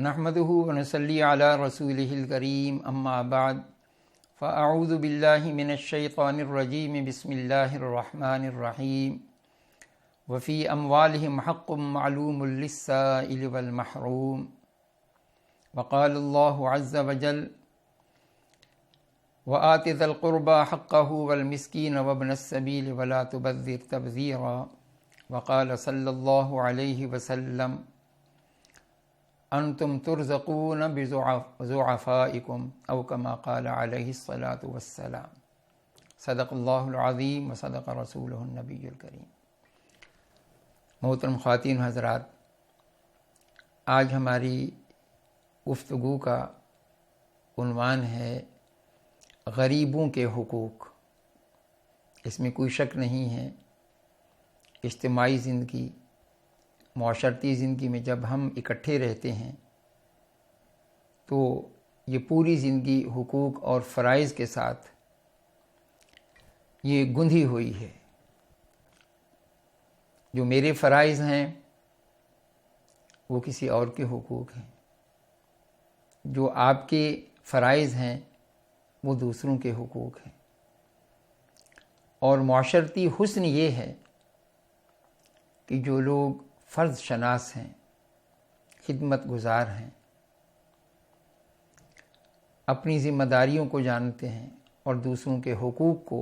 نحمده ونصلي على رسوله الكريم اما بعد فاعوذ بالله من الشيطان الرجيم بسم الله الرحمن الرحيم وفي اموالهم حق معلوم للسائل والمحروم وقال الله عز وجل وآت ذا القربى حقه والمسكين وابن السبيل ولا تبذر تبذيرا وقال صلى الله عليه وسلم انتم ترزقون بضعفائكم او كما قال علیہ الصلاۃ والسلام صدق اللہ العظیم وصدق رسولہ النبی الکریم۔ محترم خواتین حضرات، آج ہماری گفتگو کا عنوان ہے غریبوں کے حقوق۔ اس میں کوئی شک نہیں ہے، اجتماعی زندگی، معاشرتی زندگی میں جب ہم اکٹھے رہتے ہیں تو یہ پوری زندگی حقوق اور فرائض کے ساتھ یہ گندھی ہوئی ہے۔ جو میرے فرائض ہیں وہ کسی اور کے حقوق ہیں، جو آپ کے فرائض ہیں وہ دوسروں کے حقوق ہیں۔ اور معاشرتی حسن یہ ہے کہ جو لوگ فرض شناس ہیں، خدمت گزار ہیں، اپنی ذمہ داریوں کو جانتے ہیں اور دوسروں کے حقوق کو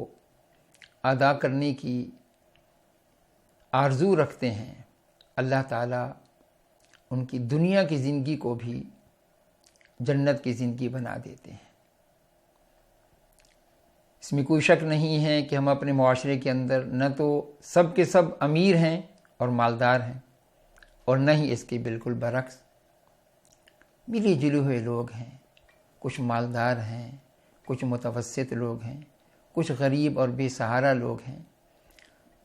ادا کرنے کی آرزو رکھتے ہیں، اللہ تعالیٰ ان کی دنیا کی زندگی کو بھی جنت کی زندگی بنا دیتے ہیں۔ اس میں کوئی شک نہیں ہے کہ ہم اپنے معاشرے کے اندر نہ تو سب کے سب امیر ہیں اور مالدار ہیں، اور نہ ہی اس کے بالکل برعکس ملے جلے ہوئے لوگ ہیں۔ کچھ مالدار ہیں، کچھ متوسط لوگ ہیں، کچھ غریب اور بے سہارا لوگ ہیں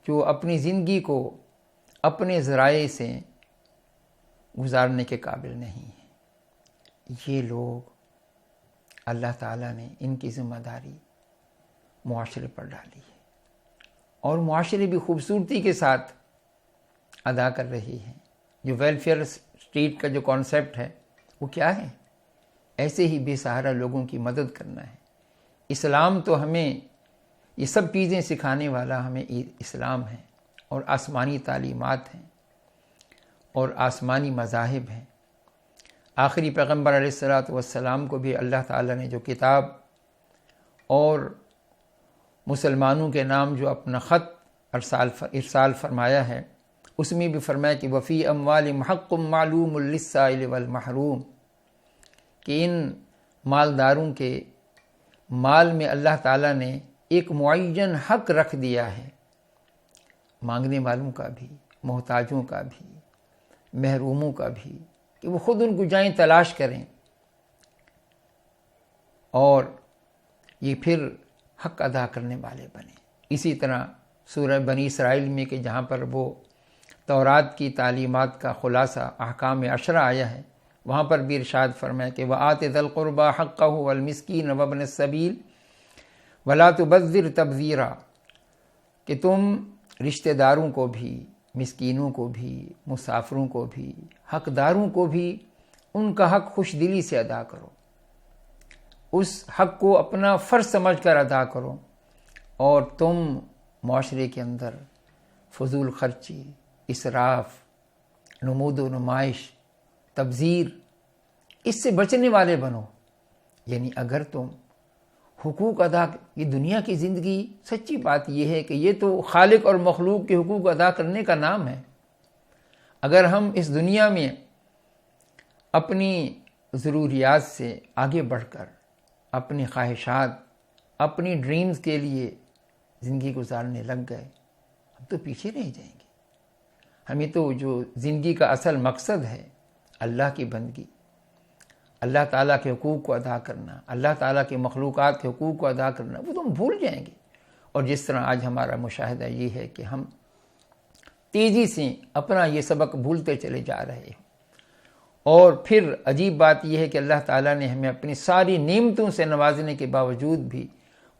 جو اپنی زندگی کو اپنے ذرائع سے گزارنے کے قابل نہیں ہیں۔ یہ لوگ اللہ تعالیٰ نے ان کی ذمہ داری معاشرے پر ڈالی ہے، اور معاشرے بھی خوبصورتی کے ساتھ ادا کر رہی ہے۔ جو ویلفیئر اسٹیٹ کا جو کانسیپٹ ہے وہ کیا ہے؟ ایسے ہی بے سہارا لوگوں کی مدد کرنا ہے۔ اسلام تو ہمیں یہ سب چیزیں سکھانے والا ہمیں اسلام ہے، اور آسمانی تعلیمات ہیں اور آسمانی مذاہب ہیں۔ آخری پیغمبر علیہ الصلاۃ والسلام کو بھی اللہ تعالیٰ نے جو کتاب اور مسلمانوں کے نام جو اپنا خط ارسال فرمایا ہے، اس میں بھی فرمایا کہ وفی اموالہم حق معلوم للسائل والمحروم، کہ ان مالداروں کے مال میں اللہ تعالیٰ نے ایک معین حق رکھ دیا ہے، مانگنے والوں کا بھی، محتاجوں کا بھی، محروموں کا بھی، کہ وہ خود ان کو جائیں تلاش کریں اور یہ پھر حق ادا کرنے والے بنیں۔ اسی طرح سورہ بنی اسرائیل میں کہ جہاں پر وہ تورات کی تعلیمات کا خلاصہ احکام عشرہ آیا ہے، وہاں پر بھی ارشاد فرمایا کہ وَآتِ ذَا الْقُرْبَى حَقَّهُ وَالْمِسْكِينَ وَابْنَ السَّبِيلِ وَلَا تُبَذِّرْ تَبْذِيرًا، کہ تم رشتہ داروں کو بھی، مسکینوں کو بھی، مسافروں کو بھی، حقداروں کو بھی ان کا حق خوش دلی سے ادا کرو، اس حق کو اپنا فرض سمجھ کر ادا کرو، اور تم معاشرے کے اندر فضول خرچی، اسراف، نمود و نمائش، تبذیر، اس سے بچنے والے بنو۔ یعنی اگر تم حقوق ادا، یہ دنیا کی زندگی، سچی بات یہ ہے کہ یہ تو خالق اور مخلوق کے حقوق ادا کرنے کا نام ہے۔ اگر ہم اس دنیا میں اپنی ضروریات سے آگے بڑھ کر اپنی خواہشات، اپنی ڈریمز کے لیے زندگی گزارنے لگ گئے، ہم تو پیچھے رہ جائیں گے۔ ہمیں تو جو زندگی کا اصل مقصد ہے، اللہ کی بندگی، اللہ تعالیٰ کے حقوق کو ادا کرنا، اللہ تعالیٰ کے مخلوقات کے حقوق کو ادا کرنا، وہ تو ہم بھول جائیں گے۔ اور جس طرح آج ہمارا مشاہدہ یہ ہے کہ ہم تیزی سے اپنا یہ سبق بھولتے چلے جا رہے ہیں، اور پھر عجیب بات یہ ہے کہ اللہ تعالیٰ نے ہمیں اپنی ساری نعمتوں سے نوازنے کے باوجود بھی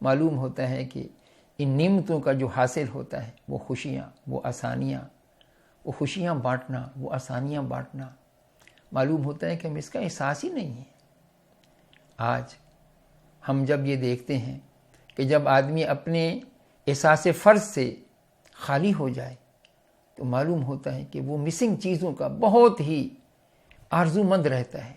معلوم ہوتا ہے کہ ان نعمتوں کا جو حاصل ہوتا ہے وہ خوشیاں، وہ آسانیاں، وہ خوشیاں بانٹنا، وہ آسانیاں بانٹنا، معلوم ہوتا ہے کہ ہم اس کا احساس ہی نہیں ہے۔ آج ہم جب یہ دیکھتے ہیں کہ جب آدمی اپنے احساس فرض سے خالی ہو جائے تو معلوم ہوتا ہے کہ وہ مسنگ چیزوں کا بہت ہی آرزو مند رہتا ہے۔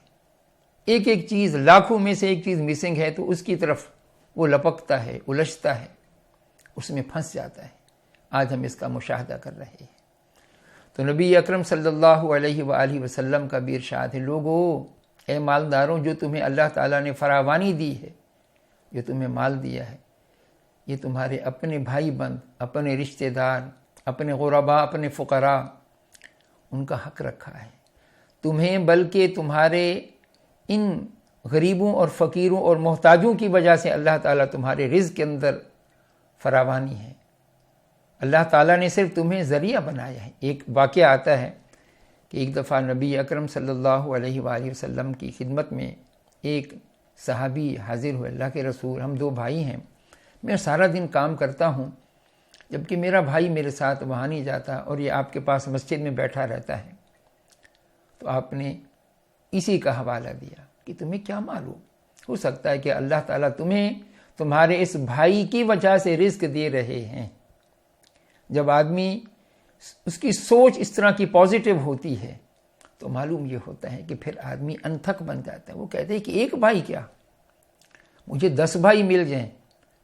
ایک ایک چیز، لاکھوں میں سے ایک چیز مسنگ ہے تو اس کی طرف وہ لپکتا ہے، الجھتا ہے، اس میں پھنس جاتا ہے۔ آج ہم اس کا مشاہدہ کر رہے ہیں۔ تو نبی اکرم صلی اللہ علیہ وآلہ وسلم کا بھی ارشاد ہے، لوگو، اے مالداروں، جو تمہیں اللہ تعالیٰ نے فراوانی دی ہے، جو تمہیں مال دیا ہے، یہ تمہارے اپنے بھائی بند، اپنے رشتہ دار، اپنے غرباء، اپنے فقراء، ان کا حق رکھا ہے تمہیں، بلکہ تمہارے ان غریبوں اور فقیروں اور محتاجوں کی وجہ سے اللہ تعالیٰ تمہارے رزق کے اندر فراوانی ہے۔ اللہ تعالیٰ نے صرف تمہیں ذریعہ بنایا ہے۔ ایک واقعہ آتا ہے کہ ایک دفعہ نبی اکرم صلی اللہ علیہ وآلہ وسلم کی خدمت میں ایک صحابی حاضر ہوئے، اللہ کے رسول، ہم دو بھائی ہیں، میں سارا دن کام کرتا ہوں، جبکہ میرا بھائی میرے ساتھ وہاں نہیں جاتا اور یہ آپ کے پاس مسجد میں بیٹھا رہتا ہے۔ تو آپ نے اسی کا حوالہ دیا کہ تمہیں کیا معلوم، ہو سکتا ہے کہ اللہ تعالیٰ تمہیں تمہارے اس بھائی کی وجہ سے رزق دے رہے ہیں۔ جب آدمی اس کی سوچ اس طرح کی پازیٹیو ہوتی ہے تو معلوم یہ ہوتا ہے کہ پھر آدمی انتھک بن جاتا ہے۔ وہ کہتے ہیں کہ ایک بھائی کیا، مجھے 10 بھائی مل جائیں،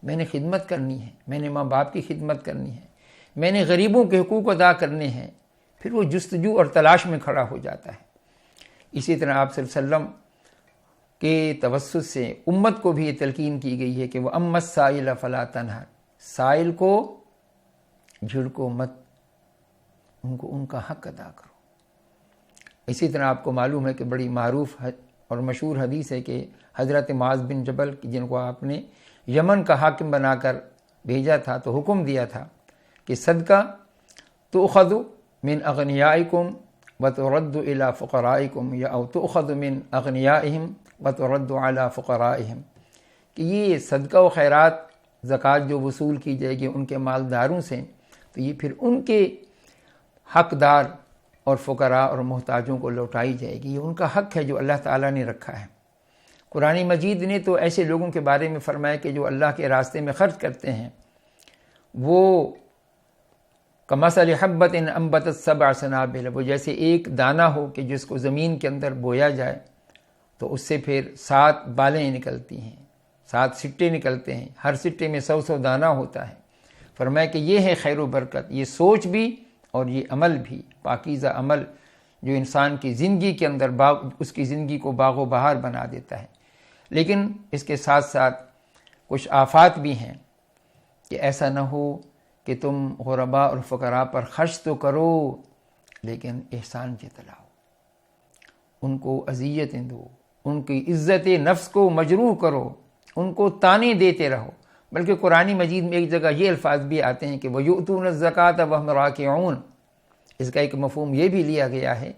میں نے خدمت کرنی ہے، میں نے ماں باپ کی خدمت کرنی ہے، میں نے غریبوں کے حقوق ادا کرنے ہیں۔ پھر وہ جستجو اور تلاش میں کھڑا ہو جاتا ہے۔ اسی طرح آپ صلی اللہ علیہ وسلم کے توسط سے امت کو بھی یہ تلقین کی گئی ہے کہ وہ اما السائل فلا تنہر، سائل کو جھڑکو مت، ان کا حق ادا کرو۔ اسی طرح آپ کو معلوم ہے کہ بڑی معروف اور مشہور حدیث ہے کہ حضرت معاذ بن جبل، جن کو آپ نے یمن کا حاکم بنا کر بھیجا تھا، تو حکم دیا تھا کہ صدقہ تؤخذ من اغنیائکم وترد الی فقرائکم، یا او تؤخذ من اغنیائہم وترد علی فقرائہم، کہ یہ صدقہ و خیرات، زکوٰۃ جو وصول کی جائے گی ان کے مالداروں سے، تو یہ پھر ان کے حقدار اور فقراء اور محتاجوں کو لوٹائی جائے گی۔ یہ ان کا حق ہے جو اللہ تعالیٰ نے رکھا ہے۔ قرآن مجید نے تو ایسے لوگوں کے بارے میں فرمایا کہ جو اللہ کے راستے میں خرچ کرتے ہیں، وہ کمثل حبۃ انبتت سبع سنابل، وہ جیسے ایک دانہ ہو کہ جس کو زمین کے اندر بویا جائے تو اس سے پھر 7 بالیں نکلتی ہیں، 7 سٹے نکلتے ہیں، ہر سٹے میں 100 دانہ ہوتا ہے۔ فرمایا کہ یہ ہے خیر و برکت، یہ سوچ بھی اور یہ عمل بھی، پاکیزہ عمل جو انسان کی زندگی کے اندر اس کی زندگی کو باغ و بہار بنا دیتا ہے۔ لیکن اس کے ساتھ ساتھ کچھ آفات بھی ہیں کہ ایسا نہ ہو کہ تم غرباء اور فقراء پر خرچ تو کرو لیکن احسان جتلاؤ، ان کو اذیتیں دو، ان کی عزت نفس کو مجروح کرو، ان کو تانے دیتے رہو۔ بلکہ قرآن مجید میں ایک جگہ یہ الفاظ بھی آتے ہیں کہ وَيُؤْتُونَ الزَّكَاةَ وَهُمْ رَاكِعُونَ، اس کا ایک مفہوم یہ بھی لیا گیا ہے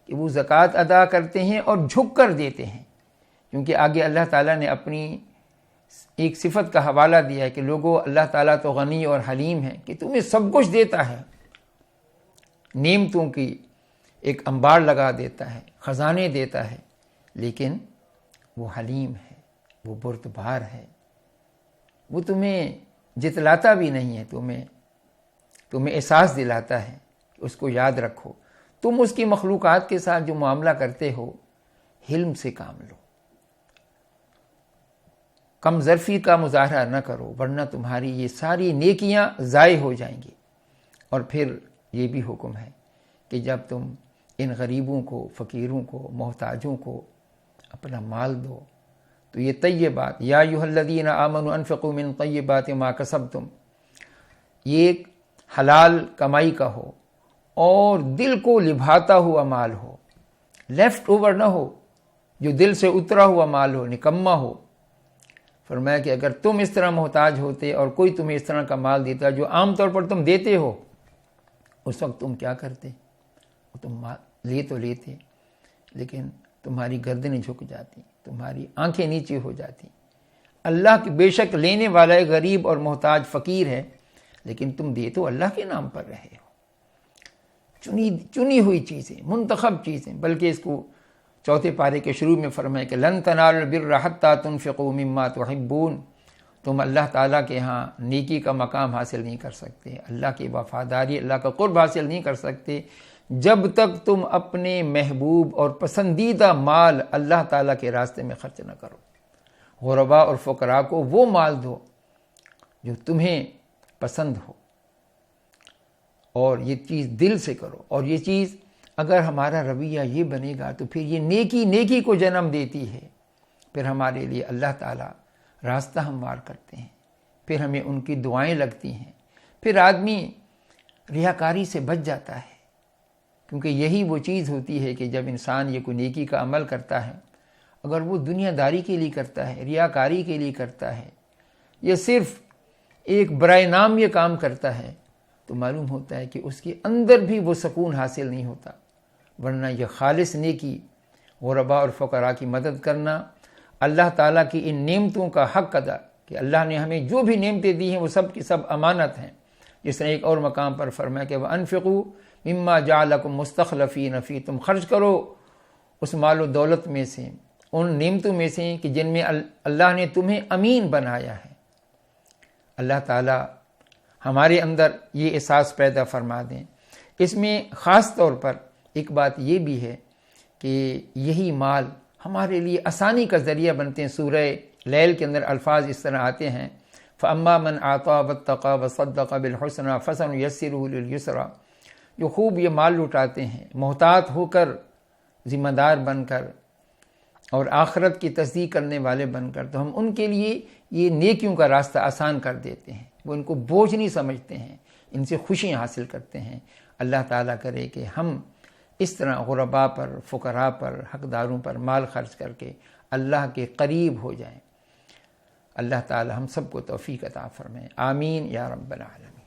کہ وہ زکوٰۃ ادا کرتے ہیں اور جھک کر دیتے ہیں، کیونکہ آگے اللہ تعالیٰ نے اپنی ایک صفت کا حوالہ دیا ہے کہ لوگوں، اللہ تعالیٰ تو غنی اور حلیم ہے کہ تمہیں سب کچھ دیتا ہے، نعمتوں کی ایک انبار لگا دیتا ہے، خزانے دیتا ہے، لیکن وہ حلیم ہے، وہ بردبار ہے، وہ تمہیں جتلاتا بھی نہیں ہے، تمہیں احساس دلاتا ہے کہ اس کو یاد رکھو۔ تم اس کی مخلوقات کے ساتھ جو معاملہ کرتے ہو، حلم سے کام لو، کم ظرفی کا مظاہرہ نہ کرو، ورنہ تمہاری یہ ساری نیکیاں ضائع ہو جائیں گی۔ اور پھر یہ بھی حکم ہے کہ جب تم ان غریبوں کو، فقیروں کو، محتاجوں کو اپنا مال دو تو یہ طیبات، یا ایھا الذین آمنوا انفقوا من طیبات ما کسبتم، یہ ایک حلال کمائی کا ہو اور دل کو لبھاتا ہوا مال ہو، لیفٹ اوور نہ ہو، جو دل سے اترا ہوا مال ہو، نکما ہو۔ فرمایا کہ اگر تم اس طرح محتاج ہوتے اور کوئی تمہیں اس طرح کا مال دیتا جو عام طور پر تم دیتے ہو، اس وقت تم کیا کرتے؟ تم لے تو لیتے، لیکن تمہاری گردنیں جھک جاتی، تمہاری آنکھیں نیچے ہو جاتی۔ اللہ کی بے شک لینے والا ایک غریب اور محتاج فقیر ہے، لیکن تم دے تو اللہ کے نام پر رہے ہو، چنی ہوئی چیزیں، منتخب چیزیں، بلکہ اس کو چوتھے پارے کے شروع میں فرمائے کہ لن تنالوا البر حتی تنفقوا مما تحبون، تم اللہ تعالیٰ کے ہاں نیکی کا مقام حاصل نہیں کر سکتے، اللہ کی وفاداری، اللہ کا قرب حاصل نہیں کر سکتے جب تک تم اپنے محبوب اور پسندیدہ مال اللہ تعالیٰ کے راستے میں خرچ نہ کرو۔ غرباء اور فقراء کو وہ مال دو جو تمہیں پسند ہو، اور یہ چیز دل سے کرو، اور یہ چیز اگر ہمارا رویہ یہ بنے گا تو پھر یہ نیکی کو جنم دیتی ہے، پھر ہمارے لیے اللہ تعالیٰ راستہ ہموار کرتے ہیں، پھر ہمیں ان کی دعائیں لگتی ہیں، پھر آدمی ریاکاری سے بچ جاتا ہے، کیونکہ یہی وہ چیز ہوتی ہے کہ جب انسان یہ کوئی نیکی کا عمل کرتا ہے، اگر وہ دنیا داری کے لیے کرتا ہے، ریاکاری کے لیے کرتا ہے، یا صرف ایک برائے نام یہ کام کرتا ہے، تو معلوم ہوتا ہے کہ اس کے اندر بھی وہ سکون حاصل نہیں ہوتا۔ ورنہ یہ خالص نیکی، غرباء اور فقراء کی مدد کرنا، اللہ تعالیٰ کی ان نعمتوں کا حق ادا، کہ اللہ نے ہمیں جو بھی نعمتیں دی ہیں وہ سب کی سب امانت ہیں، جس طرح ایک اور مقام پر فرمایا کہ وَأَنفِقُوا مِمَّا جَعَلَكُمْ مُسْتَخْلَفِينَ فِيهِ، تم خرچ کرو اس مال و دولت میں سے، ان نعمتوں میں سے کہ جن میں اللہ نے تمہیں امین بنایا ہے۔ اللہ تعالیٰ ہمارے اندر یہ احساس پیدا فرما دیں۔ اس میں خاص طور پر ایک بات یہ بھی ہے کہ یہی مال ہمارے لیے آسانی کا ذریعہ بنتے ہیں۔ سورہ لیل کے اندر الفاظ اس طرح آتے ہیں فَأَمَّا مَنْ أَعْطَىٰ وَاتَّقَىٰ وَصَدَّقَ بِالْحُسْنَىٰ فَسَنُيَسِّرُهُ لِلْيُسْرَىٰ، جو خوب یہ مال لٹاتے ہیں محتاط ہو کر، ذمہ دار بن کر، اور آخرت کی تصدیق کرنے والے بن کر، تو ہم ان کے لیے یہ نیکیوں کا راستہ آسان کر دیتے ہیں، وہ ان کو بوجھ نہیں سمجھتے ہیں، ان سے خوشیاں حاصل کرتے ہیں۔ اللہ تعالیٰ کرے کہ ہم اس طرح غرباء پر، فقراء پر، حقداروں پر مال خرچ کر کے اللہ کے قریب ہو جائیں۔ اللہ تعالیٰ ہم سب کو توفیق عطا فرمائے، آمین یا رب العالمین۔